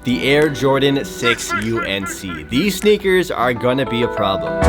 The Air Jordan 6 UNC. These sneakers are gonna be a problem.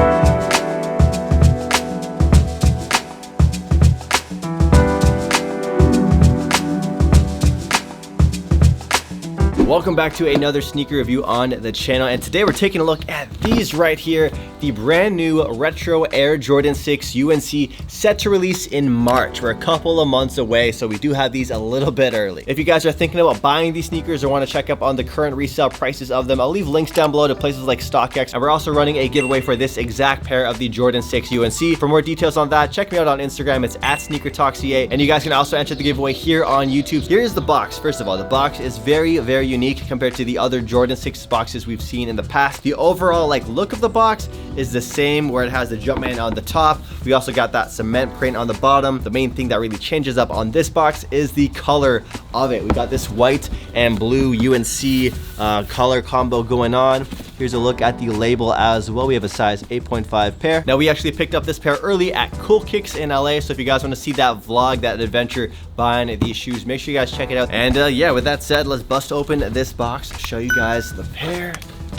Welcome back to another sneaker review on the channel, and today we're taking a look at these right here, the brand new retro Air Jordan 6 UNC, set to release in March. We're a couple of months away, so we do have these a little bit early. If you guys are thinking about buying these sneakers or want to check up on the current resale prices of them, I'll leave links down below to places like StockX, and we're also running a giveaway for this exact pair of the Jordan 6 UNC. For more details on that, check me out on Instagram. It's at SneakerTalkCA, and you guys can also enter the giveaway here on YouTube. Here's the box. First of all, the box is very, very unique compared to the other Jordan 6 boxes we've seen in the past. The overall look of the box is the same, where it has the Jumpman on the top. We also got that cement print on the bottom. The main thing that really changes up on this box is the color of it. We got this white and blue UNC color combo going on. Here's a look at the label as well. We have a size 8.5 pair. Now, we actually picked up this pair early at Cool Kicks in LA, so if you guys want to see that vlog, that adventure buying these shoes, make sure you guys check it out. And yeah, with that said, let's bust open this box, show you guys the pair.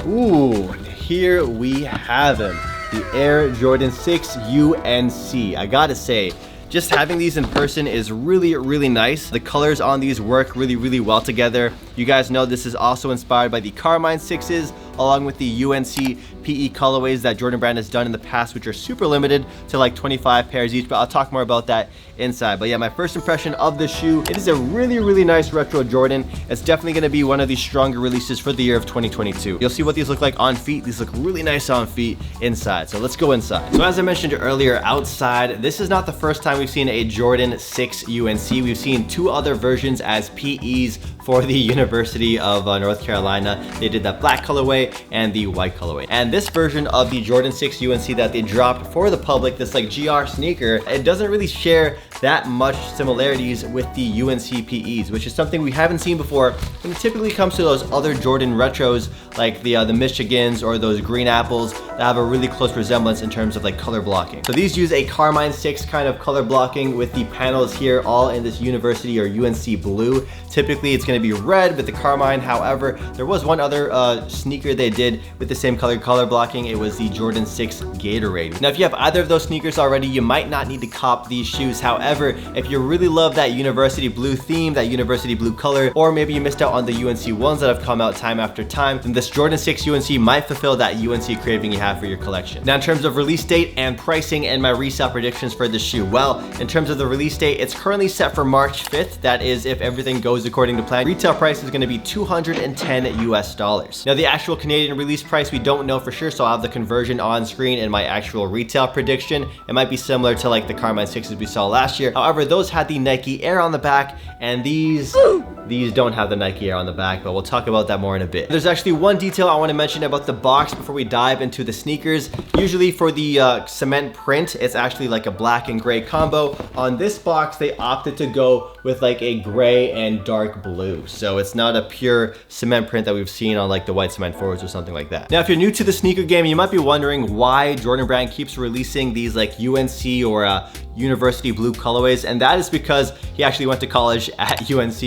Ooh, here we have him, the Air Jordan 6 UNC. I gotta say, just having these in person is really, really nice. The colors on these work really, really well together. You guys know this is also inspired by the Carmine 6s, along with the UNC PE colorways that Jordan Brand has done in the past, which are super limited to like 25 pairs each, but I'll talk more about that inside. But yeah, my first impression of the shoe, it is a really, really nice retro Jordan. It's definitely gonna be one of the stronger releases for the year of 2022. You'll see what these look like on feet. These look really nice on feet inside. So let's go inside. So as I mentioned earlier, outside, this is not the first time we've seen a Jordan 6 UNC. We've seen two other versions as PEs for the University of North Carolina. They did that black colorway and the white colorway. And this version of the Jordan 6 UNC that they dropped for the public, this GR sneaker, it doesn't really share that much similarities with the UNC PEs, which is something we haven't seen before when it typically comes to those other Jordan retros, like the Michigans or those green apples that have a really close resemblance in terms of color blocking. So these use a Carmine 6 kind of color blocking with the panels here all in this University or UNC blue. Typically it's going to be red with the Carmine. However, there was one other sneaker they did with the same color blocking. It was the Jordan 6 Gatorade. Now, if you have either of those sneakers already, you might not need to cop these shoes. However, if you really love that university blue theme, that university blue color, or maybe you missed out on the UNC ones that have come out time after time, then this Jordan 6 UNC might fulfill that UNC craving you have for your collection. Now, in terms of release date and pricing and my resale predictions for this shoe, well, in terms of the release date, it's currently set for March 5th. That is, if everything goes according to plan. Retail price is going to be $210 US. Now, the actual Canadian release price, we don't know for sure, so I'll have the conversion on screen and my actual retail prediction. It might be similar to the Carmine 6s we saw last year. However, those had the Nike Air on the back, and these don't have the Nike Air on the back, but we'll talk about that more in a bit. There's actually one detail I want to mention about the box before we dive into the sneakers. Usually for the cement print, it's actually a black and gray combo. On this box, they opted to go with a gray and dark blue. So it's not a pure cement print that we've seen on the white cement forwards or something like that. Now, if you're new to the sneaker game, you might be wondering why Jordan Brand keeps releasing these UNC or university blue colorways, and that is because he actually went to college at UNC,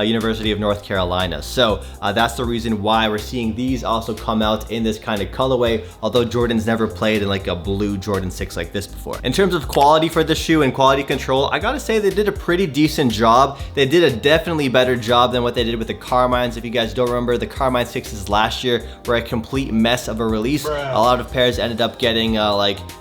University of North Carolina. So that's the reason why we're seeing these also come out in this kind of colorway, although Jordan's never played in a blue Jordan 6 like this before. In terms of quality for this shoe and quality control, I gotta say they did a pretty decent job. They did a definitely better job than what they did with the Carmines. If you guys don't remember, the Carmine 6s last year were a complete mess of a release. A lot of pairs ended up getting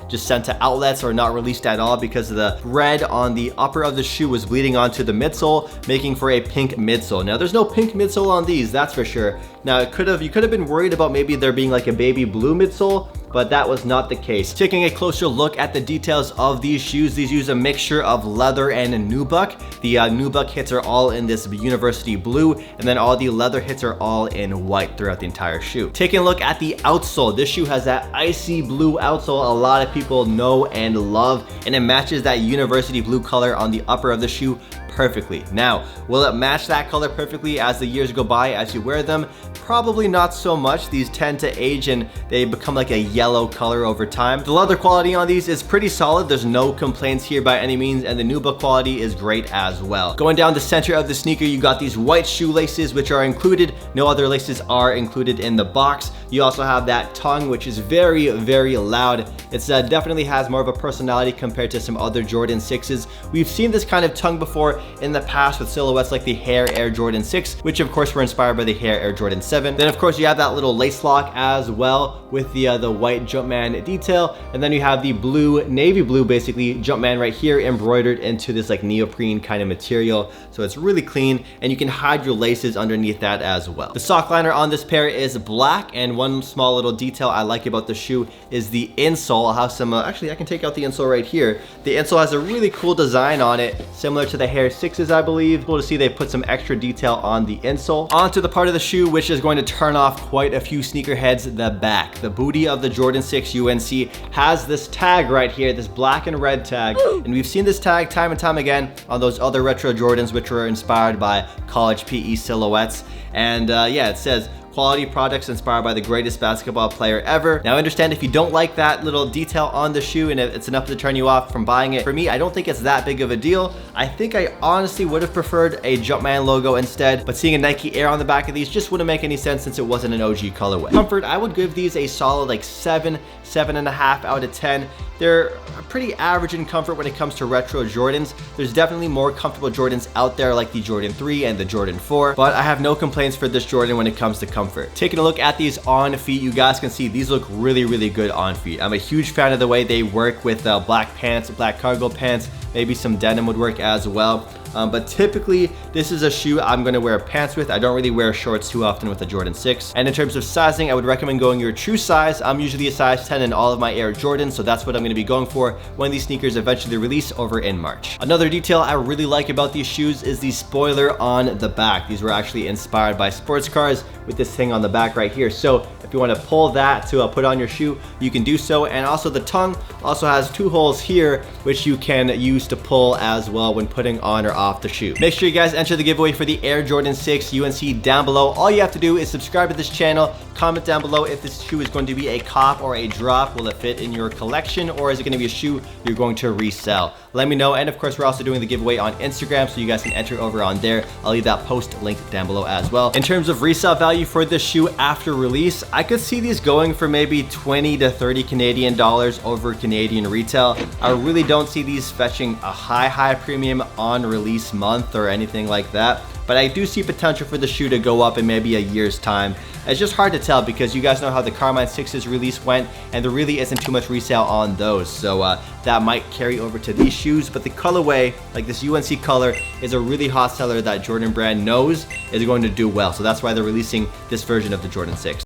just sent to outlets or not released at all because the red on the upper of the shoe was bleeding onto the midsole, making for a pink midsole. Now, there's no pink midsole on these, that's for sure. Now, you could have been worried about maybe there being a baby blue midsole, but that was not the case. Taking a closer look at the details of these shoes, these use a mixture of leather and nubuck. The nubuck hits are all in this university blue, and then all the leather hits are all in white throughout the entire shoe. Taking a look at the outsole, this shoe has that icy blue outsole a lot of people know and love, and it matches that university blue color on the upper of the shoe perfectly. Now, will it match that color perfectly as the years go by, as you wear them? Probably not so much. These tend to age and they become like a yellow color over time. The leather quality on these is pretty solid. There's no complaints here by any means, and the nubuck quality is great as well. Going down the center of the sneaker, you got these white shoelaces, which are included. No other laces are included in the box. You also have that tongue, which is very, very loud. It's definitely has more of a personality compared to some other Jordan 6s. We've seen this kind of tongue before in the past with silhouettes like the Hair Air Jordan 6, which of course were inspired by the Hair Air Jordan 7. Then of course you have that little lace lock as well with the white Jumpman detail. And then you have the blue, navy blue basically, Jumpman right here embroidered into this like neoprene kind of material. So it's really clean, and you can hide your laces underneath that as well. The sock liner on this pair is black, and one small little detail I like about the shoe is the insole. I'll have some, actually I can take out the insole right here. The insole has a really cool design on it, similar to the Hair 6s, I believe. Cool to see they put some extra detail on the insole. Onto the part of the shoe which is going to turn off quite a few sneakerheads, the back. The booty of the Jordan 6 UNC has this tag right here, this black and red tag. And we've seen this tag time and time again on those other retro Jordans which were inspired by college PE silhouettes. And yeah, it says, quality products inspired by the greatest basketball player ever. Now I understand if you don't like that little detail on the shoe and it's enough to turn you off from buying it. For me, I don't think it's that big of a deal. I think I honestly would have preferred a Jumpman logo instead, but seeing a Nike Air on the back of these just wouldn't make any sense since it wasn't an OG colorway. Comfort, I would give these a solid like 7.5 out of 10. They're pretty average in comfort when it comes to retro Jordans. There's definitely more comfortable Jordans out there like the Jordan 3 and the Jordan 4, but I have no complaints for this Jordan when it comes to comfort. Taking a look at these on feet, you guys can see these look really, really good on feet. I'm a huge fan of the way they work with black pants, black cargo pants, maybe some denim would work as well. But typically this is a shoe I'm gonna wear pants with. I don't really wear shorts too often with the Jordan 6. And in terms of sizing, I would recommend going your true size. I'm usually a size 10 in all of my Air Jordans, so that's what I'm gonna be going for when these sneakers eventually release over in March. Another detail I really like about these shoes is the spoiler on the back. These were actually inspired by sports cars with this thing on the back right here. So if you want to pull that to put on your shoe, you can do so. And also the tongue also has two holes here, which you can use to pull as well when putting on or off the shoe. Make sure you guys enter the giveaway for the Air Jordan 6 UNC down below. All you have to do is subscribe to this channel, comment down below if this shoe is going to be a cop or a drop. Will it fit in your collection, or is it going to be a shoe you're going to resell? Let me know. And of course, we're also doing the giveaway on Instagram, so you guys can enter over on there. I'll leave that post linked down below as well. In terms of resale value for this shoe after release, I could see these going for maybe 20 to 30 Canadian dollars over Canadian retail. I really don't see these fetching a high premium on release month or anything like that. But I do see potential for the shoe to go up in maybe a year's time. It's just hard to tell because you guys know how the Carmine 6's release went, and there really isn't too much resale on those. So that might carry over to these shoes. But the colorway, like this UNC color, is a really hot seller that Jordan brand knows is going to do well. So that's why they're releasing this version of the Jordan 6.